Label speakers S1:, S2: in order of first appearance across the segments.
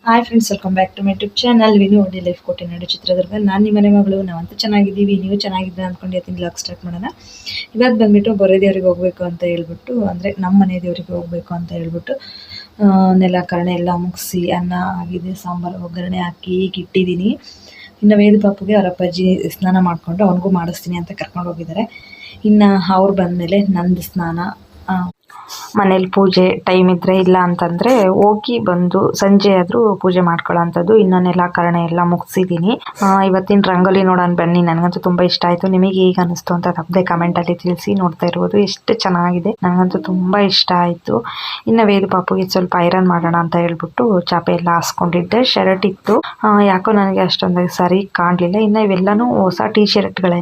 S1: Hi friends, welcome back to my YouTube channel ವಿನು ಒಳ್ಳೆ life ಕೋಟೆನಾಡು ಚಿತ್ರದುರ್ಗ. ನಾನು ನಿಮ್ಮ ಮನೆ ಮಗಳು. ನಾವಂತೂ ಚೆನ್ನಾಗಿದ್ದೀವಿ, ನೀವು ಚೆನ್ನಾಗಿದ್ದೀರಾ ಅಂದ್ಕೊಂಡು ಇವತ್ತಿನ ಬ್ಲಾಗ್ ಸ್ಟಾರ್ಟ್ ಮಾಡೋಣ. ಇವತ್ತು ಬಂದುಬಿಟ್ಟು ಬೊರೆ ದೇವ್ರಿಗೆ ಹೋಗಬೇಕು ಅಂತ ಹೇಳ್ಬಿಟ್ಟು, ಅಂದರೆ ನಮ್ಮ ಮನೆ ದೇವರಿಗೆ ಹೋಗಬೇಕು ಅಂತ ಹೇಳ್ಬಿಟ್ಟು ನೆಲ ಕರಣೆ ಎಲ್ಲ ಮುಗಿಸಿ ಅನ್ನ ಆಗಿದೆ, ಸಾಂಬಾರು ಒಗ್ಗರಣೆ ಹಾಕಿ ಈಗ ಇಟ್ಟಿದ್ದೀನಿ. ಇನ್ನು ವೇದ ಪಾಪುಗೆ ಅವರ ಅಪ್ಪಾಜಿ ಸ್ನಾನ ಮಾಡಿಕೊಂಡು ಅವನಿಗೂ ಮಾಡಿಸ್ತೀನಿ ಅಂತ ಕರ್ಕೊಂಡು ಹೋಗಿದ್ದಾರೆ. ಇನ್ನು ಅವ್ರು ಬಂದಮೇಲೆ ನಂದು ಸ್ನಾನ, ಮನೇಲಿ ಪೂಜೆ ಟೈಮ್ ಇದ್ದರೆ, ಇಲ್ಲ ಅಂತಂದರೆ ಹೋಗಿ ಬಂದು ಸಂಜೆ ಆದರೂ ಪೂಜೆ ಮಾಡ್ಕೊಳ್ಳೋ ಅಂಥದ್ದು. ಇನ್ನೊಂದೆಲ್ಲ ಕರಣೆ ಎಲ್ಲ ಮುಗಿಸಿದ್ದೀನಿ. ಇವತ್ತಿನ ರಂಗೋಲಿ ನೋಡೋಣ ಬನ್ನಿ. ನನಗಂತೂ ತುಂಬ ಇಷ್ಟ ಆಯಿತು. ನಿಮಗೆ ಈಗ ಅನ್ನಿಸ್ತು ಅಂತ ತಪ್ಪದೆ ಕಮೆಂಟಲ್ಲಿ ತಿಳಿಸಿ. ನೋಡ್ತಾ ಇರ್ಬೋದು ಎಷ್ಟು ಚೆನ್ನಾಗಿದೆ, ನನಗಂತೂ ತುಂಬ ಇಷ್ಟ ಆಯಿತು. ಇನ್ನು ವೇದ ಪಾಪುಗೆ ಸ್ವಲ್ಪ ಐರನ್ ಮಾಡೋಣ ಅಂತ ಹೇಳ್ಬಿಟ್ಟು ಚಾಪೆ ಎಲ್ಲ ಹಾಸ್ಕೊಂಡಿದ್ದೆ. ಶರ್ಟ್ ಇತ್ತು, ಯಾಕೋ ನನಗೆ ಅಷ್ಟೊಂದಾಗಿ ಸರಿ ಕಾಣಲಿಲ್ಲ. ಇನ್ನು ಇವೆಲ್ಲನೂ ಹೊಸ ಟೀ ಶರ್ಟ್ಗಳೇ.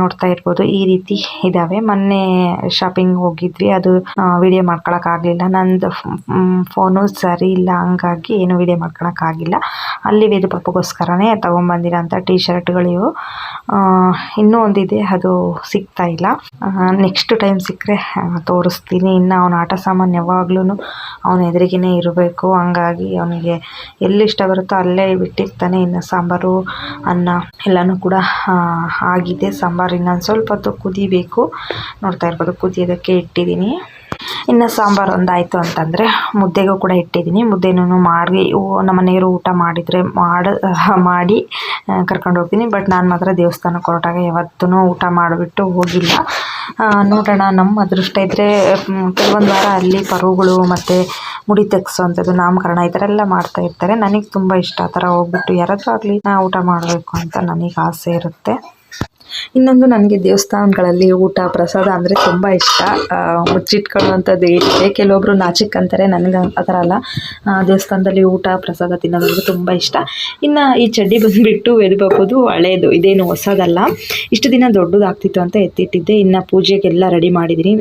S1: ನೋಡ್ತಾ ಇರ್ಬೋದು ಈ ರೀತಿ ಇದ್ದಾವೆ. ಮೊನ್ನೆ ಶಾಪಿಂಗ್ ಹೋಗಿದ್ವಿ, ಅದು ವಿಡಿಯೋ ಮಾಡ್ಕೊಳಕ್ಕಾಗಲಿಲ್ಲ. ನಂದು ಫೋನು ಸರಿ ಇಲ್ಲ, ಹಂಗಾಗಿ ಏನು ವಿಡಿಯೋ ಮಾಡ್ಕೊಳಕ್ಕಾಗಿಲ್ಲ. ಅಲ್ಲಿ ವೇದ ಪಾಪಗೋಸ್ಕರನೇ ತೊಗೊಂಬಂದಿರೋಂಥ ಟೀ ಶರ್ಟ್ಗಳಿವು. ಇನ್ನೂ ಒಂದಿದೆ, ಅದು ಸಿಗ್ತಾ ಇಲ್ಲ. ನೆಕ್ಸ್ಟ್ ಟೈಮ್ ಸಿಕ್ಕರೆ ತೋರಿಸ್ತೀನಿ. ಇನ್ನು ಅವನ ಆಟ ಸಾಮಾನು ಯಾವಾಗ್ಲೂ ಅವನ ಎದುರಿಗೇ ಇರಬೇಕು, ಹಂಗಾಗಿ ಅವನಿಗೆ ಎಲ್ಲಿ ಇಷ್ಟ ಬರುತ್ತೋ ಅಲ್ಲೇ ಬಿಟ್ಟಿರ್ತಾನೆ. ಇನ್ನು ಸಾಂಬಾರು ಅನ್ನ ಎಲ್ಲನೂ ಕೂಡ ಆಗಿದೆ. ಸಾಂಬಾರು ಇನ್ನೊಂದು ಸ್ವಲ್ಪ ಹೊತ್ತು ಕುದಿಬೇಕು. ನೋಡ್ತಾ ಇರ್ಬೋದು ಕುದಿಯೋದಕ್ಕೆ ಇಟ್ಟಿದ್ದೀನಿ. ಇನ್ನು ಸಾಂಬಾರು ಒಂದಾಯಿತು ಅಂತಂದರೆ ಮುದ್ದೆಗೂ ಕೂಡ ಇಟ್ಟಿದ್ದೀನಿ. ಮುದ್ದೆನೂ ಮಾಡಿ ನಮ್ಮ ಮನೆಯವರು ಊಟ ಮಾಡಿದರೆ ಮಾಡಿ ಕರ್ಕೊಂಡು ಹೋಗ್ತೀನಿ. ಬಟ್ ನಾನು ಮಾತ್ರ ದೇವಸ್ಥಾನಕ್ಕೆ ಹೊರಟಾಗ ಯಾವತ್ತೂ ಊಟ ಮಾಡಿಬಿಟ್ಟು ಹೋಗಿಲ್ಲ. ನೋಡೋಣ, ನಮ್ಮ ಅದೃಷ್ಟ ಇದ್ದರೆ ಕೆಲವೊಂದು ವಾರ ಅಲ್ಲಿ ಪರುಗಳು ಮತ್ತು ಮುಡಿ ತೆಗ್ಸೋವಂಥದ್ದು, ನಾಮಕರಣ ಈ ಥರ ಎಲ್ಲ ಮಾಡ್ತಾ ಇರ್ತಾರೆ. ನನಗೆ ತುಂಬ ಇಷ್ಟ ಆ ಥರ ಹೋಗ್ಬಿಟ್ಟು ಯಾರಾದರೂ ಆಗಲಿ ಊಟ ಮಾಡಬೇಕು ಅಂತ ನನಗೆ ಆಸೆ ಇರುತ್ತೆ. ಇನ್ನೊಂದು, ನನಗೆ ದೇವಸ್ಥಾನಗಳಲ್ಲಿ ಊಟ ಪ್ರಸಾದ ಅಂದರೆ ತುಂಬ ಇಷ್ಟ. ಮುಚ್ಚಿಟ್ಕೊಳ್ಳುವಂಥದ್ದು ಏನಿದೆ, ಕೆಲವೊಬ್ಬರು ನಾಚಿಕ್ ಅಂತಾರೆ, ನನಗೆ ಆ ಥರ ಅಲ್ಲ. ದೇವಸ್ಥಾನದಲ್ಲಿ ಊಟ ಪ್ರಸಾದ ತಿನ್ನೋದು ತುಂಬ ಇಷ್ಟ. ಇನ್ನು ಈ ಚಡ್ಡಿ ಬಂದುಬಿಟ್ಟು ವೆದಬಹುದು ಹಳೇದು, ಇದೇನು ಹೊಸದಲ್ಲ. ಇಷ್ಟು ದಿನ ದೊಡ್ಡದಾಗ್ತಿತ್ತು ಅಂತ ಎತ್ತಿಟ್ಟಿದ್ದೆ. ಇನ್ನು ಪೂಜೆಗೆಲ್ಲ ರೆಡಿ ಮಾಡಿದ್ದೀನಿ.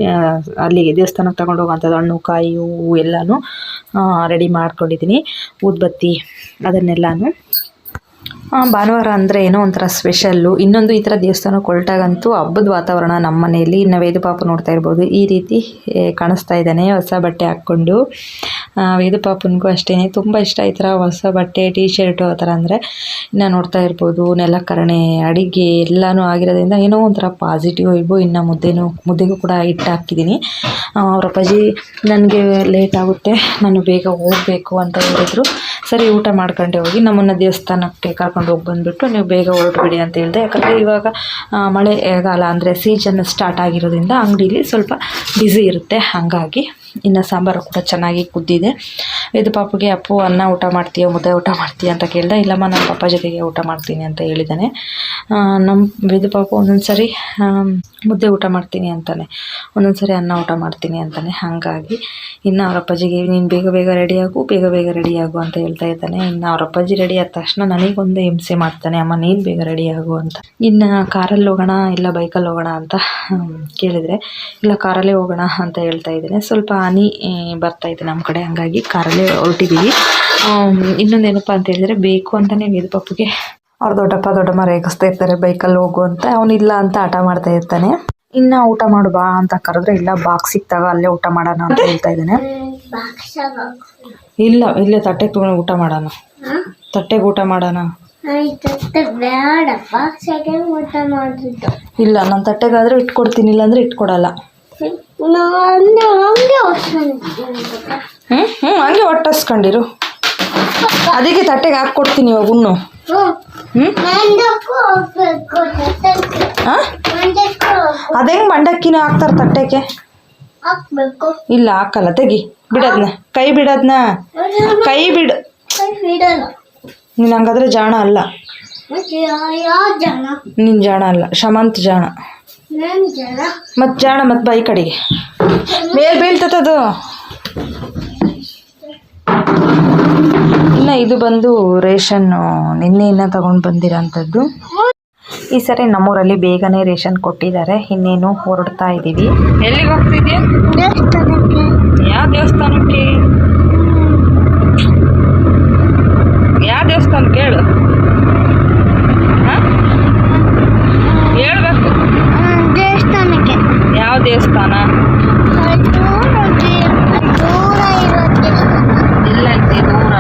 S1: ಅಲ್ಲಿಗೆ ದೇವಸ್ಥಾನಕ್ಕೆ ತಗೊಂಡು ಹೋಗೋವಂಥದ್ದು ಹಣ್ಣು ಕಾಯಿ ಹೂವು ಎಲ್ಲನೂ ರೆಡಿ ಮಾಡ್ಕೊಂಡಿದ್ದೀನಿ. ಊದುಬತ್ತಿ ಅದನ್ನೆಲ್ಲನೂ. ಭಾನುವಾರ ಅಂದರೆ ಏನೋ ಒಂಥರ ಸ್ಪೆಷಲ್ಲು. ಇನ್ನೊಂದು, ಈ ಥರ ದೇವಸ್ಥಾನಕ್ಕೆ ಹೊರಟಾಗಂತೂ ಹಬ್ಬದ ವಾತಾವರಣ ನಮ್ಮ ಮನೆಯಲ್ಲಿ. ಇನ್ನು ವೇದ ಪಾಪ ನೋಡ್ತಾ ಇರ್ಬೋದು ಈ ರೀತಿ ಕಾಣಿಸ್ತಾ ಇದ್ದಾನೆ, ಹೊಸ ಬಟ್ಟೆ ಹಾಕ್ಕೊಂಡು. ವೇದ ಪಾಪನಿಗೂ ಅಷ್ಟೇ ತುಂಬ ಇಷ್ಟ ಈ ಥರ ಹೊಸ ಬಟ್ಟೆ, ಟೀ ಶರ್ಟು ಆ ಥರ ಅಂದರೆ. ಇನ್ನು ನೋಡ್ತಾ ಇರ್ಬೋದು ನೆಲಕರಣೆ ಅಡಿಗೆ ಎಲ್ಲನೂ ಆಗಿರೋದ್ರಿಂದ ಏನೋ ಒಂಥರ ಪಾಸಿಟಿವ್ ವೈಬು. ಇನ್ನು ಮುದ್ದೆಗೂ ಕೂಡ ಹಿಟ್ಟು ಹಾಕಿದ್ದೀನಿ. ಅವ್ರ ಅಪ್ಪಾಜಿ ನನಗೆ ಲೇಟ್ ಆಗುತ್ತೆ, ನಾನು ಬೇಗ ಹೋಗಬೇಕು ಅಂತ ಹೇಳಿದ್ರು. ಸರಿ ಊಟ ಮಾಡ್ಕೊಂಡೆ ಹೋಗಿ, ನಮ್ಮನ್ನು ದೇವಸ್ಥಾನಕ್ಕೆ ಕರ್ಕೊಂಡು ಹೋಗಿ ಬಂದುಬಿಟ್ಟು ನೀವು ಬೇಗ ಹೊರಟುಬಿಡಿ ಅಂತ ಹೇಳಿದೆ. ಯಾಕಂದರೆ ಇವಾಗ ಮಳೆಗಾಲ ಅಂದರೆ ಸೀಸನ್ ಸ್ಟಾರ್ಟ್ ಆಗಿರೋದ್ರಿಂದ ಅಂಗಡೀಲಿ ಸ್ವಲ್ಪ ಬ್ಯುಸಿ ಇರುತ್ತೆ, ಹಾಗಾಗಿ. ಇನ್ನು ಸಾಂಬಾರು ಕೂಡ ಚೆನ್ನಾಗಿ ಕುದ್ದಿದೆ. ವೇದ ಪಾಪುಗೆ ಅಪ್ಪು ಅನ್ನ ಊಟ ಮಾಡ್ತೀಯೋ ಮುದ್ದೆ ಊಟ ಮಾಡ್ತೀಯ ಅಂತ ಕೇಳಿದೆ. ಇಲ್ಲಮ್ಮ ನಮ್ಮ ಪಪ್ಪ ಜೊತೆಗೆ ಊಟ ಮಾಡ್ತೀನಿ ಅಂತ ಹೇಳಿದ್ದಾನೆ. ನಮ್ಮ ವೇದ ಪಾಪು ಒಂದೊಂದು ಸರಿ ಮುದ್ದೆ ಊಟ ಮಾಡ್ತೀನಿ ಅಂತಾನೆ, ಒಂದೊಂದು ಸರಿ ಅನ್ನ ಊಟ ಮಾಡ್ತೀನಿ ಅಂತಾನೆ. ಹಾಗಾಗಿ ಇನ್ನು ಅವ್ರ ಅಪ್ಪಾಜಿಗೆ ನೀನು ಬೇಗ ಬೇಗ ರೆಡಿಯಾಗು ಅಂತ ಹೇಳ್ತಾ ಇದ್ದಾನೆ. ಇನ್ನು ಅವ್ರ ಅಪ್ಪಾಜಿ ರೆಡಿ ಆದ ತಕ್ಷಣ ನನಗೊಂದು ಹಿಂಸೆ ಮಾಡ್ತಾನೆ, ಅಮ್ಮ ನೀನು ಬೇಗ ರೆಡಿಯಾಗು ಅಂತ. ಇನ್ನು ಕಾರಲ್ಲಿ ಹೋಗೋಣ ಇಲ್ಲ ಬೈಕಲ್ಲಿ ಹೋಗೋಣ ಅಂತ ಕೇಳಿದರೆ, ಇಲ್ಲ ಕಾರಲ್ಲೇ ಹೋಗೋಣ ಅಂತ ಹೇಳ್ತಾ ಇದ್ದೇನೆ. ಸ್ವಲ್ಪ ಹನಿ ಬರ್ತಾ ಇದೆ ನಮ್ಮ ಕಡೆ, ಹಾಗಾಗಿ ಕಾರಲ್ಲೇ ಹೊರಟಿದ್ದೀವಿ. ಇನ್ನೊಂದೇನಪ್ಪ ಅಂತ ಹೇಳಿದರೆ, ಬೇಕು ಅಂತಲೇ ವೇದ ಪಾಪುಗೆ ಅವ್ರ ದೊಡ್ಡಪ್ಪ ದೊಡ್ಡಮ್ಮ ರೇಗಿಸ್ತಾ ಇರ್ತಾರೆ ಬೈಕಲ್ಲಿ ಹೋಗು ಅಂತ. ಅವನಿಲ್ಲ ಅಂತ ಆಟ ಮಾಡ್ತಾ ಇರ್ತಾನೆ. ಇನ್ನು ಊಟ ಮಾಡು ಬಾ ಅಂತ ಕರೆದ್ರೆ, ಇಲ್ಲ ಬಾಕ್ಸ್ ಸಿಕ್ತಾಗ ಅಲ್ಲೇ ಊಟ ಮಾಡೋಣ ಅಂತ ಹೇಳ್ತಾ ಇದ್ದಾನೆ. ಇಲ್ಲ ಇಲ್ಲೇ ತಟ್ಟೆಗೆ ತೊಗೊಂಡು ಊಟ ಮಾಡೋಣ, ತಟ್ಟೆಗೆ ಊಟ ಮಾಡೋಣ. ಇಲ್ಲ ನಾನು ತಟ್ಟೆಗಾದರೆ ಇಟ್ಕೊಡ್ತೀನಿ, ಇಲ್ಲಾಂದರೆ ಇಟ್ಕೊಡಲ್ಲ. ಹಂಗೆ ಒಟ್ಟಿಸ್ಕೊಂಡಿರು, ಅದಕ್ಕೆ ತಟ್ಟೆಗೆ ಹಾಕ್ಕೊಡ್ತೀನಿ ಇವಾಗ ಉಣ್ಣು. ಅದೇ ಮಂಡಕ್ಕಿನೂ ಹಾಕ್ತಾರೆ ತಟ್ಟೆಗೆ. ಇಲ್ಲ ಹಾಕಲ್ಲ, ತೆಗಿ ಬಿಡೋದ್ನ, ಕೈ ಬಿಡೋದ್ನ, ಕೈ ಬಿಡು. ನೀನು ಹಂಗಾದ್ರೆ ಜಾಣ ಅಲ್ಲ, ನೀನು ಜಾಣ ಅಲ್ಲ, ಶಮಂತ್ ಜಾಣ. ಮತ್ತು ಜಾಣ ಮತ್ತು ಬೈ ಕಡೆಗೆ ಮೇಲ್ ಬೀಳ್ತದದು. ಇನ್ನು ಇದು ಬಂದು ರೇಷನ್ನು ನಿನ್ನೆಯಿಂದ ತಗೊಂಡು ಬಂದಿರೋಂಥದ್ದು. ಈ ಸರಿ ನಮ್ಮೂರಲ್ಲಿ ಬೇಗನೆ ರೇಷನ್ ಕೊಟ್ಟಿದ್ದಾರೆ. ಇನ್ನೇನು ಹೊರಡ್ತಾ ಇದ್ದೀವಿ. ಎಲ್ಲಿಗೆ ಹೋಗ್ತಿದ್ಯಾ? ದೇವಸ್ಥಾನಕ್ಕೆ. ಯಾವ ದೇವಸ್ಥಾನಕ್ಕೆ? ಯಾವ ದೇವಸ್ಥಾನಕ್ಕೆ ಹೇಳು, ಹೇಳ್ಬೇಕು. ದೇವಸ್ಥಾನಕ್ಕೆ. ಯಾವ ದೇವಸ್ಥಾನ? ಇಲ್ಲ ಐತೆ ದೂರ.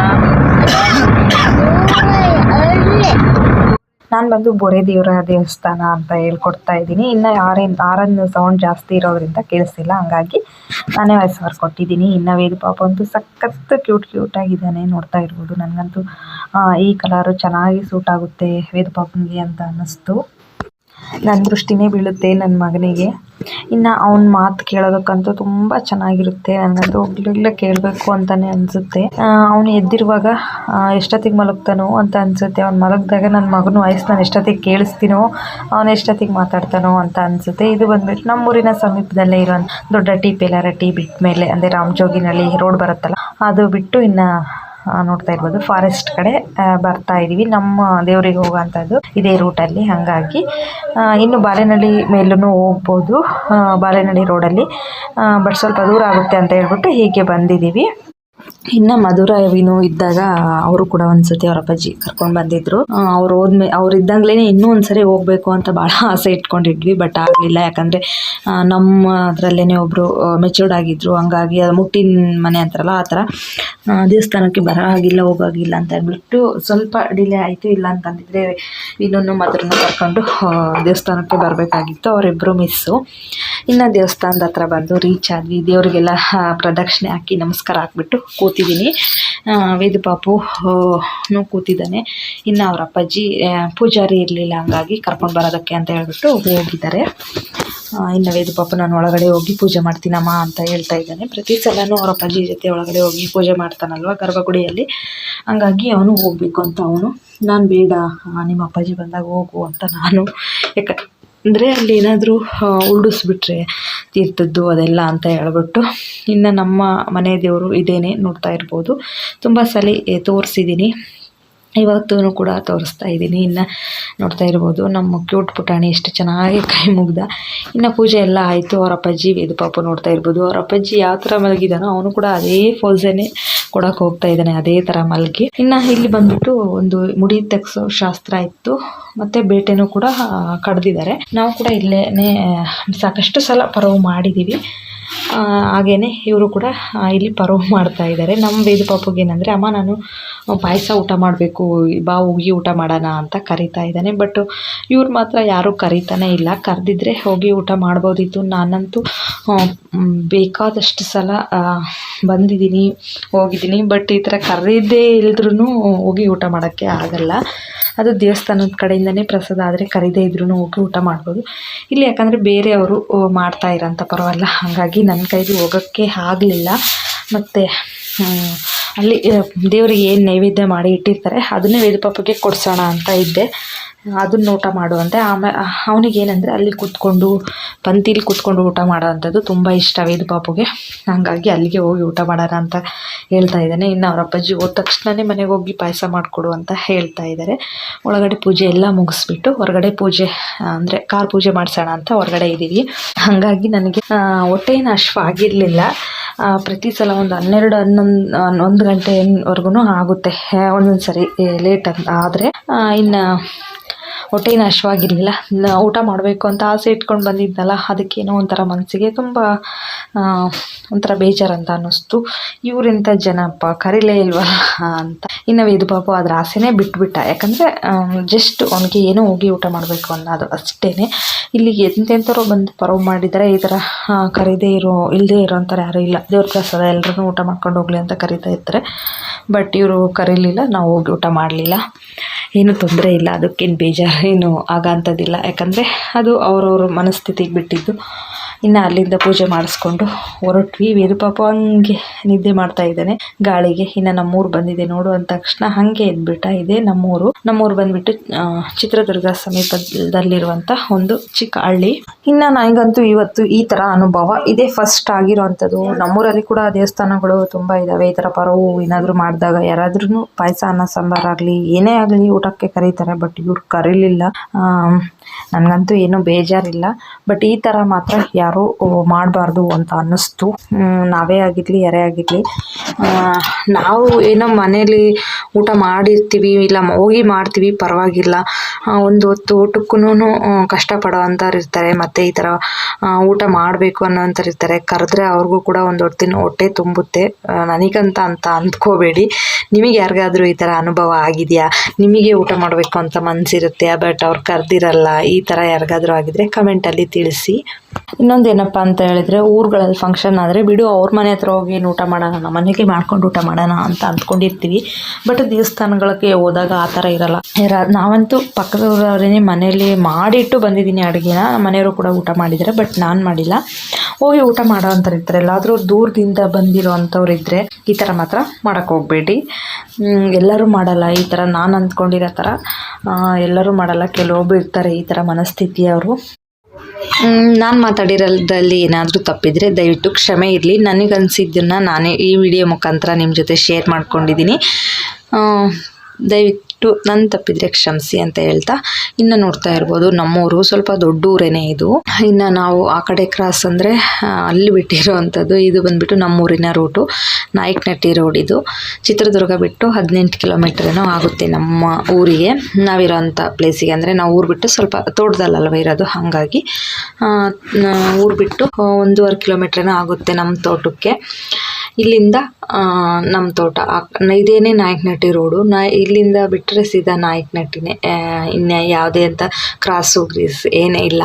S1: ನಾನು ಬಂದು ಬೊರೆ ದೇವರ ದೇವಸ್ಥಾನ ಅಂತ ಹೇಳ್ಕೊಡ್ತಾ ಇದ್ದೀನಿ. ಇನ್ನು ಆರನ್ ಸೌಂಡ್ ಜಾಸ್ತಿ ಇರೋದ್ರಿಂದ ಕೇಳಿಸ್ತಿಲ್ಲ, ಹಂಗಾಗಿ ನಾನೇ ವಾಯ್ಸ್ ಓವರ್ ಕೊಟ್ಟಿದ್ದೀನಿ. ಇನ್ನು ವೇದ ಪಾಪ ಅಂತೂ ಸಖತ್ ಕ್ಯೂಟ್ ಆಗಿದ್ದಾನೆ, ನೋಡ್ತಾ ಇರ್ಬೋದು. ನನಗಂತೂ ಈ ಕಲರು ಚೆನ್ನಾಗಿ ಸೂಟ್ ಆಗುತ್ತೆ ವೇದ ಪಾಪನಿಗೆ ಅಂತ ಅನ್ನಿಸ್ತು. ನನ್ನ ದೃಷ್ಟಿನೇ ಬೀಳುತ್ತೆ ನನ್ನ ಮಗನಿಗೆ. ಇನ್ನು ಅವನ ಮಾತು ಕೇಳೋದಕ್ಕಂತೂ ತುಂಬ ಚೆನ್ನಾಗಿರುತ್ತೆ. ನನಗಂತೂ ಒಗ್ಲೇ ಕೇಳಬೇಕು ಅಂತಲೇ ಅನಿಸುತ್ತೆ. ಅವನು ಎದ್ದಿರುವಾಗ ಎಷ್ಟೊತ್ತಿಗೆ ಮಲಗ್ತಾನೋ ಅಂತ ಅನಿಸುತ್ತೆ. ಅವ್ನು ಮಲಗಿದಾಗ ನನ್ನ ಮಗನ ವಾಯ್ಸ್ ನಾನು ಎಷ್ಟೊತ್ತಿಗೆ ಕೇಳಿಸ್ತೀನೋ, ಅವನು ಎಷ್ಟೊತ್ತಿಗೆ ಮಾತಾಡ್ತಾನೋ ಅಂತ ಅನಿಸುತ್ತೆ. ಇದು ಬಂದುಬಿಟ್ಟು ನಮ್ಮೂರಿನ ಸಮೀಪದಲ್ಲೇ ಇರೋ ದೊಡ್ಡ ಟಿ ಬಿಟ್ಟ ಮೇಲೆ, ಅಂದರೆ ರಾಮಜೋಗಿನಲ್ಲಿ ರೋಡ್ ಬರುತ್ತಲ್ಲ, ಅದು ಬಿಟ್ಟು ಇನ್ನು ನೋಡ್ತಾ ಇರ್ಬೋದು ಫಾರೆಸ್ಟ್ ಕಡೆ ಬರ್ತಾ ಇದ್ದೀವಿ. ನಮ್ಮ ದೇವರಿಗೆ ಹೋಗೋವಂಥದ್ದು ಇದೇ ರೂಟಲ್ಲಿ, ಹಾಗಾಗಿ ಇನ್ನು ಬಾಲೆನಹಳ್ಳಿ ಮೇಲೂ ಹೋಗ್ಬೋದು, ಬಾಲೆನಹಳ್ಳಿ ರೋಡಲ್ಲಿ, ಬಟ್ ಸ್ವಲ್ಪ ದೂರ ಆಗುತ್ತೆ ಅಂತ ಹೇಳ್ಬಿಟ್ಟು ಹೀಗೆ ಬಂದಿದ್ದೀವಿ. ಇನ್ನು ಮಧುರ ವಿನು ಇದ್ದಾಗ ಅವರು ಕೂಡ ಒಂದ್ಸತಿ ಅವ್ರ ಅಪ್ಪಾಜಿ ಕರ್ಕೊಂಡು ಬಂದಿದ್ರು. ಅವ್ರು ಇದ್ದಂಗ್ಲೇ ಇನ್ನೂ ಒಂದ್ಸರಿ ಹೋಗ್ಬೇಕು ಅಂತ ಭಾಳ ಆಸೆ ಇಟ್ಕೊಂಡಿದ್ವಿ, ಬಟ್ ಆಗಲಿಲ್ಲ. ಯಾಕಂದರೆ ನಮ್ಮ ಅದರಲ್ಲೇ ಒಬ್ಬರು ಮೆಚೂರ್ಡ್ ಆಗಿದ್ರು, ಹಂಗಾಗಿ ಅದು ಮುಟ್ಟಿನ ಮನೆ ಅಂತಾರಲ್ಲ ಆ ಥರ ದೇವಸ್ಥಾನಕ್ಕೆ ಬರೋವಾಗಿಲ್ಲ, ಹೋಗೋಗಿಲ್ಲ ಅಂತ ಹೇಳ್ಬಿಟ್ಟು ಸ್ವಲ್ಪ ಡಿಲೇ ಆಯಿತು. ಇಲ್ಲ ಅಂತಂದಿದ್ರೆ ಇನ್ನೊಂದು ಮಧುರನ್ನ ಕರ್ಕೊಂಡು ದೇವಸ್ಥಾನಕ್ಕೆ ಬರಬೇಕಾಗಿತ್ತು. ಅವರಿಬ್ಬರು ಮಿಸ್ಸು. ಇನ್ನು ದೇವಸ್ಥಾನದ ಹತ್ರ ಬಂದು ರೀಚ್ ಆದ್ವಿ. ದೇವರಿಗೆಲ್ಲ ಪ್ರದಕ್ಷಿಣೆ ಹಾಕಿ ನಮಸ್ಕಾರ ಹಾಕ್ಬಿಟ್ಟು ಕೂತಿದ್ದೀನಿ. ವೇದ ಪಾಪು ಕೂತಿದ್ದಾನೆ. ಇನ್ನು ಅವ್ರ ಅಪ್ಪಾಜಿ ಪೂಜಾರಿ ಇರಲಿಲ್ಲ, ಹಂಗಾಗಿ ಕರ್ಕೊಂಡು ಬರೋದಕ್ಕೆ ಅಂತ ಹೇಳ್ಬಿಟ್ಟು ಹೋಗಿದ್ದಾರೆ. ಇನ್ನು ವೇದ ಪಾಪ ನಾನು ಒಳಗಡೆ ಹೋಗಿ ಪೂಜೆ ಮಾಡ್ತೀನಮ್ಮ ಅಂತ ಹೇಳ್ತಾ ಇದ್ದಾನೆ. ಪ್ರತಿ ಸಲನೂ ಅವ್ರ ಅಪ್ಪಾಜಿ ಜೊತೆ ಒಳಗಡೆ ಹೋಗಿ ಪೂಜೆ ಮಾಡ್ತಾನಲ್ವ ಗರ್ಭಗುಡಿಯಲ್ಲಿ, ಹಂಗಾಗಿ ಅವನು ಹೋಗಬೇಕು ಅಂತ ಅವನು. ನಾನು ಬೇಡ, ನಿಮ್ಮ ಅಪ್ಪಾಜಿ ಬಂದಾಗ ಹೋಗು ಅಂತ ನಾನು, ಯಾಕಂದರೆ ಅಲ್ಲಿ ಏನಾದರೂ ಉರುಳಿಸ್ಬಿಟ್ರೆ ತೀರ್ಥದ್ದು ಅದೆಲ್ಲ ಅಂತ ಹೇಳ್ಬಿಟ್ಟು. ಇನ್ನು ನಮ್ಮ ಮನೆ ದೇವರು ಇದೇನೆ, ನೋಡ್ತಾ ಇರ್ಬೋದು. ತುಂಬ ಸಲ ತೋರಿಸಿದ್ದೀನಿ, ಇವತ್ತೂ ಕೂಡ ತೋರಿಸ್ತಾ ಇದ್ದೀನಿ. ಇನ್ನು ನೋಡ್ತಾ ಇರ್ಬೋದು ನಮ್ಮ ಕ್ಯೂಟ್ ಪುಟಾಣಿ ಎಷ್ಟು ಚೆನ್ನಾಗಿ ಕೈ ಮುಗ್ದ. ಇನ್ನು ಪೂಜೆ ಎಲ್ಲ ಆಯಿತು. ಅವ್ರ ಅಪ್ಪಾಜಿ ವೇದ ಪಾಪು ನೋಡ್ತಾ ಇರ್ಬೋದು. ಅವ್ರ ಅಪ್ಪಾಜಿ ಯಾವ ಥರ ಮಲಗಿದಾನೋ ಅವನು ಕೂಡ ಅದೇ ಪೋಸನ್ನೇ ಕೊಡೋಕೆ ಹೋಗ್ತಾ ಇದ್ದಾನೆ, ಅದೇ ಥರ ಮಲಗಿ. ಇನ್ನು ಇಲ್ಲಿ ಬಂದ್ಬಿಟ್ಟು ಒಂದು ಮುಡಿ ತೆಗೆಸೋ ಶಾಸ್ತ್ರ ಇತ್ತು, ಮತ್ತು ಬೇಟೆನೂ ಕೂಡ ಕಡ್ದಿದ್ದಾರೆ. ನಾವು ಕೂಡ ಇಲ್ಲೇ ಸಾಕಷ್ಟು ಸಲ ಪರವು ಮಾಡಿದ್ದೀವಿ. ಹಾಗೆಯೇ ಇವರು ಕೂಡ ಇಲ್ಲಿ ಪರೋವ್ ಮಾಡ್ತಾ ಇದ್ದಾರೆ. ನಮ್ಮ ವೇದ ಪಾಪುಗೆ ಏನಂದರೆ, ಅಮ್ಮ ನಾನು ಪಾಯಸ ಊಟ ಮಾಡಬೇಕು, ಬಾ ಹೋಗಿ ಊಟ ಮಾಡೋಣ ಅಂತ ಕರಿತಾ ಇದ್ದಾನೆ. ಬಟ್ ಇವ್ರು ಮಾತ್ರ ಯಾರೂ ಕರಿತಾನೇ ಇಲ್ಲ. ಕರೆದಿದ್ರೆ ಹೋಗಿ ಊಟ ಮಾಡ್ಬೋದಿತ್ತು. ನಾನಂತೂ ಬೇಕಾದಷ್ಟು ಸಲ ಬಂದಿದ್ದೀನಿ, ಹೋಗಿದ್ದೀನಿ, ಬಟ್ ಈ ಥರ ಕರೆದಿದ್ದೇ ಇಲ್ದ್ರೂ ಹೋಗಿ ಊಟ ಮಾಡೋಕ್ಕೆ ಆಗಲ್ಲ. ಅದು ದೇವಸ್ಥಾನದ ಕಡೆಯಿಂದನೇ ಪ್ರಸಾದ, ಆದರೆ ಕರೀದೇ ಇದ್ರೂ ಹೋಗಿ ಊಟ ಮಾಡ್ಬೋದು. ಇಲ್ಲಿ ಯಾಕಂದರೆ ಬೇರೆಯವರು ಮಾಡ್ತಾ ಇರೋಂಥ ಪರವಾಗಿಲ್ಲ, ಹಾಗಾಗಿ ನನ್ನ ಕೈಗೆ ಹೋಗೋಕ್ಕೆ ಆಗಲಿಲ್ಲ. ಮತ್ತು ಅಲ್ಲಿ ದೇವರಿಗೆ ಏನು ನೈವೇದ್ಯ ಮಾಡಿ ಇಟ್ಟಿರ್ತಾರೆ ಅದನ್ನೇ ವೇದ ಪಾಪಗೆ ಕೊಡಿಸೋಣ ಅಂತ ಇದ್ದೆ. ಅದನ್ನು ಊಟ ಮಾಡುವಂತೆ. ಆಮೇಲೆ ಅವನಿಗೇನೆಂದರೆ ಅಲ್ಲಿ ಕೂತ್ಕೊಂಡು ಪಂಕ್ತಿಲಿ ಕೂತ್ಕೊಂಡು ಊಟ ಮಾಡೋ ಅಂಥದ್ದು ತುಂಬ ಇಷ್ಟ ವೇದ ಪಾಪುಗೆ, ಹಾಗಾಗಿ ಅಲ್ಲಿಗೆ ಹೋಗಿ ಊಟ ಮಾಡೋಣ ಅಂತ ಹೇಳ್ತಾ ಇದ್ದಾನೆ. ಇನ್ನು ಅವ್ರ ಅಪ್ಪಾಜಿ ಹೋದ ತಕ್ಷಣವೇ ಮನೆಗೆ ಹೋಗಿ ಪಾಯಸ ಮಾಡಿಕೊಡು ಅಂತ ಹೇಳ್ತಾ ಇದ್ದಾರೆ. ಒಳಗಡೆ ಪೂಜೆ ಎಲ್ಲ ಮುಗಿಸ್ಬಿಟ್ಟು ಹೊರಗಡೆ ಪೂಜೆ ಅಂದರೆ ಕಾರ್ ಪೂಜೆ ಮಾಡಿಸೋಣ ಅಂತ ಹೊರಗಡೆ ಇದ್ದೀವಿ. ಹಾಗಾಗಿ ನನಗೆ ಹೊಟ್ಟೆನ ಆಗಿರಲಿಲ್ಲ. ಪ್ರತಿ ಸಲ ಒಂದು 12-11 ಗಂಟೆವರೆಗೂ ಆಗುತ್ತೆ ಒಂದೊಂದು ಸರಿ ಲೇಟ್ ಅಂತ ಆದರೆ. ಇನ್ನು ಹೊಟ್ಟೆನ ಹಶ್ವಾಗಿರಲಿಲ್ಲ. ಊಟ ಮಾಡಬೇಕು ಅಂತ ಆಸೆ ಇಟ್ಕೊಂಡು ಬಂದಿದ್ದಲ್ಲ, ಅದಕ್ಕೇನೋ ಒಂಥರ ಮನಸ್ಸಿಗೆ ತುಂಬ ಒಂಥರ ಬೇಜಾರಂತ ಅನ್ನಿಸ್ತು. ಇವರೆಂಥ ಜನಪ್ಪ ಕರೀಲೇ ಇಲ್ವಲ್ಲ ಅಂತ. ಇನ್ನು ವೇದ ಪಾಪು ಅದರ ಆಸೆನೇ ಬಿಟ್ಬಿಟ್ಟ. ಯಾಕಂದರೆ ಜಸ್ಟ್ ಅವನಿಗೆ ಏನೋ ಹೋಗಿ ಊಟ ಮಾಡಬೇಕು ಅನ್ನೋದು ಅಷ್ಟೇ. ಇಲ್ಲಿಗೆ ಎಂತೆಂಥವ್ರು ಬಂದು ಪರೋವ್ ಮಾಡಿದ್ದಾರೆ. ಈ ಥರ ಕರೀದೇ ಇಲ್ಲದೇ ಇರೋಂಥವ್ರು ಯಾರೂ ಇಲ್ಲ. ದೇವ್ರ ಪ್ರಸಾದ ಎಲ್ಲರೂ ಊಟ ಮಾಡ್ಕೊಂಡು ಹೋಗಲಿ ಅಂತ ಕರೀತಾ ಇರ್ತಾರೆ. ಬಟ್ ಇವರು ಕರೀಲಿಲ್ಲ, ನಾವು ಹೋಗಿ ಊಟ ಮಾಡಲಿಲ್ಲ. ಏನೂ ತೊಂದರೆ ಇಲ್ಲ, ಅದಕ್ಕೇನು ಬೇಜಾರು ಏನು ಆಗೋಂಥದ್ದಿಲ್ಲ. ಯಾಕಂದರೆ ಅದು ಅವ್ರವ್ರ ಮನಸ್ಥಿತಿಗೆ ಬಿಟ್ಟಿದ್ದು. ಇನ್ನು ಅಲ್ಲಿಂದ ಪೂಜೆ ಮಾಡಿಸ್ಕೊಂಡು ಹೊರಟ್ವಿ. ವೇದ ಪಾಪ ಹಂಗೆ ನಿದ್ದೆ ಮಾಡ್ತಾ ಇದ್ದಾನೆ ಗಾಳಿಗೆ. ಇನ್ನು ನಮ್ಮೂರು ಬಂದಿದೆ ನೋಡು ಅಂದ ತಕ್ಷಣ ಹಾಗೆ ಎದ್ಬಿಟ್ಟ. ಇದೆ ನಮ್ಮೂರು ಬಂದುಬಿಟ್ಟು ಚಿತ್ರದುರ್ಗ ಸಮೀಪದಲ್ಲಿರುವಂಥ ಒಂದು ಚಿಕ್ಕ ಹಳ್ಳಿ. ಇನ್ನು ನನಗಂತೂ ಇವತ್ತು ಈ ಥರ ಅನುಭವ ಇದೇ ಫಸ್ಟ್ ಆಗಿರೋವಂಥದ್ದು. ನಮ್ಮೂರಲ್ಲಿ ಕೂಡ ದೇವಸ್ಥಾನಗಳು ತುಂಬ ಇದ್ದಾವೆ. ಈ ಥರ ಪರೋವು ಏನಾದರೂ ಮಾಡಿದಾಗ ಯಾರಾದ್ರೂ ಪಾಯಸ ಅನ್ನ ಸಾಂಬಾರಾಗಲಿ ಏನೇ ಆಗಲಿ ಊಟಕ್ಕೆ ಕರೀತಾರೆ. ಬಟ್ ಇವ್ರು ಕರೀಲಿಲ್ಲ. ನನಗಂತೂ ಏನೂ ಬೇಜಾರಿಲ್ಲ. ಬಟ್ ಈ ಥರ ಮಾತ್ರ ಯಾರೂ ಮಾಡಬಾರ್ದು ಅಂತ ಅನ್ನಿಸ್ತು. ನಾವೇ ಆಗಿರಲಿ ಯಾರೇ ಆಗಿರಲಿ, ನಾವು ಏನೋ ಮನೇಲಿ ಊಟ ಮಾಡಿರ್ತೀವಿ ಇಲ್ಲ ಹೋಗಿ ಮಾಡ್ತೀವಿ ಪರವಾಗಿಲ್ಲ, ಒಂದು ಹೊತ್ತು ಊಟಕ್ಕೂ ಕಷ್ಟಪಡೋ ಅಂಥವ್ರು ಇರ್ತಾರೆ, ಮತ್ತು ಈ ಥರ ಊಟ ಮಾಡಬೇಕು ಅನ್ನೋಂಥವ್ರು ಇರ್ತಾರೆ. ಕರೆದ್ರೆ ಅವ್ರಿಗೂ ಕೂಡ ಒಂದು ಹೊಟ್ಟೆ ತುಂಬುತ್ತೆ. ನನಗಂತ ಅಂತ ಅಂದ್ಕೋಬೇಡಿ, ನಿಮಗೆ ಯಾರಿಗಾದ್ರೂ ಈ ಥರ ಅನುಭವ ಆಗಿದೆಯಾ? ನಿಮಗೆ ಊಟ ಮಾಡಬೇಕು ಅಂತ ಮನಸ್ಸಿರುತ್ತೆ, ಬಟ್ ಅವ್ರು ಕರೆದಿರಲ್ಲ, ಈ ಥರ ಯಾರಿಗಾದ್ರೂ ಆಗಿದ್ರೆ ಕಮೆಂಟಲ್ಲಿ ತಿಳಿಸಿ. ಇನ್ನೊಂದೇನಪ್ಪ ಅಂತ ಹೇಳಿದ್ರೆ, ಊರುಗಳಲ್ಲಿ ಫಂಕ್ಷನ್ ಆದರೆ ಬಿಡು ಅವ್ರ ಮನೆ ಹತ್ರ ಹೋಗಿ ಏನು ಊಟ ಮಾಡೋಣ, ನಮ್ಮ ಮನೆಗೆ ಮಾಡ್ಕೊಂಡು ಊಟ ಮಾಡೋಣ ಅಂತ ಅಂದ್ಕೊಂಡಿರ್ತೀವಿ. ಬಟ್ ದೇವಸ್ಥಾನಗಳಿಗೆ ಹೋದಾಗ ಆ ಥರ ಇರಲ್ಲ. ನಾವಂತೂ ಪಕ್ಕದವರವರೇ ಮನೆಯಲ್ಲಿ ಮಾಡಿಟ್ಟು ಬಂದಿದ್ದೀನಿ ಅಡುಗೆನ, ನಮ್ಮ ಮನೆಯವರು ಕೂಡ ಊಟ ಮಾಡಿದ್ದಾರೆ, ಬಟ್ ನಾನು ಮಾಡಿಲ್ಲ. ಹೋಗಿ ಊಟ ಮಾಡೋ ಅಂಥವ್ರು ಇರ್ತಾರೆ. ಎಲ್ಲಾದರೂ ದೂರದಿಂದ ಬಂದಿರೋ ಅಂಥವ್ರು ಇದ್ದರೆ ಈ ಥರ ಮಾತ್ರ ಮಾಡೋಕ್ಕೆ ಹೋಗಬೇಡಿ. ಎಲ್ಲರೂ ಮಾಡಲ್ಲ ಈ ಥರ, ನಾನು ಅಂದ್ಕೊಂಡಿರೋ ಥರ ಎಲ್ಲರೂ ಮಾಡಲ್ಲ. ಕೆಲವೊಬ್ಬರು ಇರ್ತಾರೆ ಈ ಥರ ಮನಸ್ಥಿತಿಯವರು. ನಾನು ಮಾತಾಡಿರೋದಲ್ಲಿ ಏನಾದರೂ ತಪ್ಪಿದರೆ ದಯವಿಟ್ಟು ಕ್ಷಮೆ ಇರಲಿ. ನನಗನ್ಸಿದ್ದನ್ನು ನಾನೇ ಈ ವಿಡಿಯೋ ಮುಖಾಂತರ ನಿಮ್ಮ ಜೊತೆ ಶೇರ್ ಮಾಡ್ಕೊಂಡಿದ್ದೀನಿ. ದಯವಿಟ್ಟು ನನ್ನ ತಪ್ಪಿದರೆ ಕ್ಷಮಿಸಿ ಅಂತ ಹೇಳ್ತಾ, ಇನ್ನು ನೋಡ್ತಾ ಇರ್ಬೋದು ನಮ್ಮೂರು ಸ್ವಲ್ಪ ದೊಡ್ಡ ಊರೇನೇ ಇದು. ಇನ್ನು ನಾವು ಆ ಕಡೆ ಕ್ರಾಸ್ ಅಂದರೆ ಅಲ್ಲಿ ಬಿಟ್ಟಿರೋ ಅಂಥದ್ದು. ಇದು ಬಂದುಬಿಟ್ಟು ನಮ್ಮೂರಿನ ರೂಟು, ನಾಯಕನಹಟ್ಟಿ ರೋಡ್. ಇದು ಚಿತ್ರದುರ್ಗ ಬಿಟ್ಟು 18 ಕಿಲೋಮೀಟರ್ ಏನೋ ಆಗುತ್ತೆ ನಮ್ಮ ಊರಿಗೆ, ನಾವಿರೋ ಅಂಥ ಪ್ಲೇಸಿಗೆ. ಅಂದರೆ ನಾವು ಊರು ಬಿಟ್ಟು ಸ್ವಲ್ಪ ತೋಟದಲ್ಲಲ್ವ ಇರೋದು, ಹಾಗಾಗಿ ಊರು ಬಿಟ್ಟು 1.5 ಕಿಲೋಮೀಟರ್ ಏನೋ ಆಗುತ್ತೆ ನಮ್ಮ ತೋಟಕ್ಕೆ. ಇಲ್ಲಿಂದ ನಮ್ಮ ತೋಟ ಇದೇನೇ ನಾಯಕನಹಟ್ಟಿ ರೋಡು. ಇಲ್ಲಿಂದ ಬಿಟ್ಟರೆ ಸೀದಾ ನಾಯಕನಹಟ್ಟಿನೇ, ಇನ್ನು ಯಾವುದೇ ಅಂತ ಕ್ರಾಸು ಗ್ರೀಸ್ ಏನೇ ಇಲ್ಲ.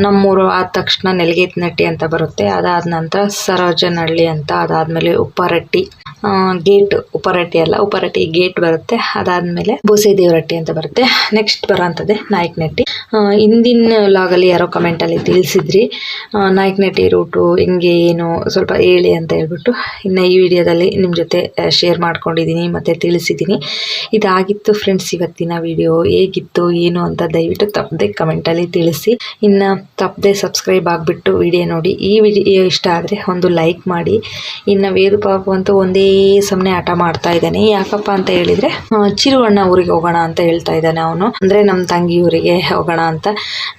S1: ನಮ್ಮೂರು ಆದ ತಕ್ಷಣ ನೆಲಗೇತನಹಟ್ಟಿ ಅಂತ ಬರುತ್ತೆ, ಅದಾದ ನಂತರ ಸರೋಜನಹಳ್ಳಿ ಅಂತ, ಅದಾದಮೇಲೆ ಉಪ್ಪಾರಟ್ಟಿ ಗೇಟ್, ಉಪ್ಪಾರಟ್ಟಿ ಅಲ್ಲ ಉಪ್ಪಾರಟ್ಟಿ ಗೇಟ್ ಬರುತ್ತೆ, ಅದಾದಮೇಲೆ ಬೋಸೇದೇವರಟ್ಟಿ ಅಂತ ಬರುತ್ತೆ. ನೆಕ್ಸ್ಟ್ ಬರೋಂಥದ್ದೇ ನಾಯಕನಹಟ್ಟಿ. ಹಿಂದಿನ ಲಾಗಲ್ಲಿ ಯಾರೋ ಕಮೆಂಟಲ್ಲಿ ತಿಳಿಸಿದ್ರಿ ನಾಯಕನಹಟ್ಟಿ ರೂಟು ಹೆಂಗೆ ಏನು ಸ್ವಲ್ಪ ಹೇಳಿ ಅಂತ ಹೇಳ್ಬಿಟ್ಟು, ಇನ್ನು ಈ ವಿಡಿಯೋದಲ್ಲಿ ನಿಮ್ಮ ಜೊತೆ ಶೇರ್ ಮಾಡ್ಕೊಂಡಿದ್ದೀನಿ ಮತ್ತು ತಿಳಿಸಿದ್ದೀನಿ. ಇದಾಗಿತ್ತು ಫ್ರೆಂಡ್ಸ್ ಇವತ್ತಿನ ವಿಡಿಯೋ. ಹೇಗಿತ್ತು ಏನು ಅಂತ ದಯವಿಟ್ಟು ತಪ್ಪದೆ ಕಮೆಂಟಲ್ಲಿ ತಿಳಿಸಿ. ಇನ್ನು ತಪ್ಪದೆ ಸಬ್ಸ್ಕ್ರೈಬ್ ಆಗಿಬಿಟ್ಟು ವಿಡಿಯೋ ನೋಡಿ. ಈ ವಿಡಿಯೋ ಇಷ್ಟ ಆದರೆ ಒಂದು ಲೈಕ್ ಮಾಡಿ. ಇನ್ನು ವೇದು ಪಾಪು ಅಂತೂ ಒಂದೇ ಸಮನೆ ಆಟ ಮಾಡ್ತಾ ಇದ್ದಾನೆ. ಯಾಕಪ್ಪ ಅಂತ ಹೇಳಿದರೆ, ಚಿರುವಣ್ಣ ಊರಿಗೆ ಹೋಗೋಣ ಅಂತ ಹೇಳ್ತಾ ಇದ್ದಾನೆ ಅವನು. ಅಂದರೆ ನಮ್ಮ ತಂಗಿ ಊರಿಗೆ ಹೋಗೋಣ ಅಂತ,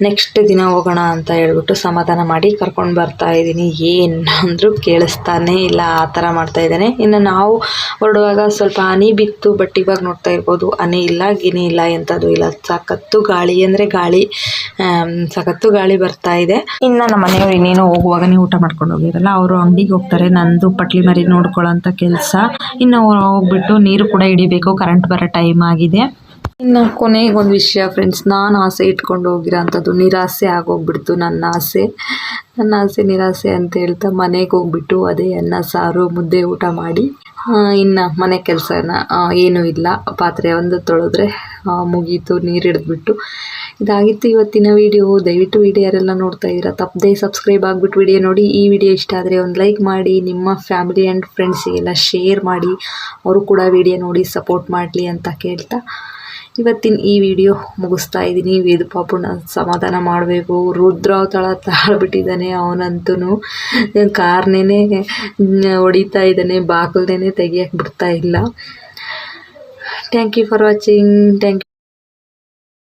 S1: ನೆಕ್ಸ್ಟ್ ದಿನ ಹೋಗೋಣ ಅಂತ ಹೇಳ್ಬಿಟ್ಟು ಸಮಾಧಾನ ಮಾಡಿ ಕರ್ಕೊಂಡು ಬರ್ತಾ ಇದ್ದೀನಿ. ಏನಂದ್ರೂ ಕೇಳಿಸ್ತಾನೆ ಇಲ್ಲ, ಆ ಥರ ಮಾಡ್ತಾ ಇದ್ದಾನೆ. ಇನ್ನು ನಾವು ಹೊರಡುವಾಗ ಸ್ವಲ್ಪ ಹನಿ ಬಿತ್ತು, ಬಟ್ ಇವಾಗ ನೋಡ್ತಾ ಇರ್ಬೋದು ಹನಿ ಇಲ್ಲ, ಗಿನಿ ಇಲ್ಲ, ಎಂಥದ್ದು ಇಲ್ಲ. ಸಖತ್ತು ಗಾಳಿ ಅಂದರೆ ಗಾಳಿ, ಸಖತ್ತು ಗಾಳಿ ಬರ್ತಾ ಇದೆ. ಇನ್ನು ನಮ್ಮ ಮನೆಯವರು ಇನ್ನೇನು ಹೋಗುವಾಗ ನೀವು ಊಟ ಮಾಡ್ಕೊಂಡು ಹೋಗಿರಲ್ಲ, ಅವರು ಅಂಗಡಿಗೆ ಹೋಗ್ತಾರೆ. ನಂದು ಪಟ್ಲಿ ಮರಿ ನೋಡ್ಕೊಳ್ಳೋಂಥ ಕೆಲಸ. ಇನ್ನು ಹೋಗ್ಬಿಟ್ಟು ನೀರು ಕೂಡ ಹಿಡಿಬೇಕು, ಕರೆಂಟ್ ಬರೋ ಟೈಮ್ ಆಗಿದೆ. ಇನ್ನು ಕೊನೆಗೆ ಒಂದು ವಿಷಯ ಫ್ರೆಂಡ್ಸ್, ನಾನು ಆಸೆ ಇಟ್ಕೊಂಡು ಹೋಗಿರೋ ಅಂಥದ್ದು ನಿರಾಸೆ ಆಗೋಗ್ಬಿಡ್ತು. ನನ್ನ ಆಸೆ ನಿರಾಸೆ ಅಂತ ಹೇಳ್ತಾ ಮನೆಗೆ ಹೋಗ್ಬಿಟ್ಟು ಅದೇ ಅನ್ನ ಸಾರು ಮುದ್ದೆ ಊಟ ಮಾಡಿ, ಇನ್ನು ಮನೆ ಕೆಲಸನ ಏನೂ ಇಲ್ಲ, ಪಾತ್ರೆ ಒಂದು ತೊಳೆದ್ರೆ ಮುಗೀತು, ನೀರು ಹಿಡಿದ್ಬಿಟ್ಟು. ಇದಾಗಿತ್ತು ಇವತ್ತಿನ ವಿಡಿಯೋ. ದಯವಿಟ್ಟು ವಿಡಿಯೋ ಯಾರೆಲ್ಲ ನೋಡ್ತಾ ಇದ್ದೀರಾ ತಪ್ಪದೆ ಸಬ್ಸ್ಕ್ರೈಬ್ ಆಗಿಬಿಟ್ಟು ವಿಡಿಯೋ ನೋಡಿ. ಈ ವಿಡಿಯೋ ಇಷ್ಟ ಆದರೆ ಒಂದು ಲೈಕ್ ಮಾಡಿ, ನಿಮ್ಮ ಫ್ಯಾಮಿಲಿ ಆ್ಯಂಡ್ ಫ್ರೆಂಡ್ಸಿಗೆಲ್ಲ ಶೇರ್ ಮಾಡಿ, ಅವರು ಕೂಡ ವಿಡಿಯೋ ನೋಡಿ ಸಪೋರ್ಟ್ ಮಾಡಲಿ ಅಂತ ಕೇಳ್ತಾ ಇವತ್ತಿನ ಈ ವಿಡಿಯೋ ಮುಗಿಸ್ತಾ ಇದ್ದೀನಿ. ವೇದು ಪಾಪುನ ಸಮಾಧಾನ ಮಾಡಬೇಕು. ರುದ್ರಾವತಾಳ ತಾಳ್ಬಿಟ್ಟಿದ್ದಾನೆ ಅವನಂತೂ. ಕಾರ್ನೇ ಹೊಡಿತಾ ಇದ್ದಾನೆ, ಬಾಗಿಲನ್ನೇ ತೆಗಿಯಕ್ಕೆ ಬಿಡ್ತಾ ಇಲ್ಲ. Thank you for watching. Thank you.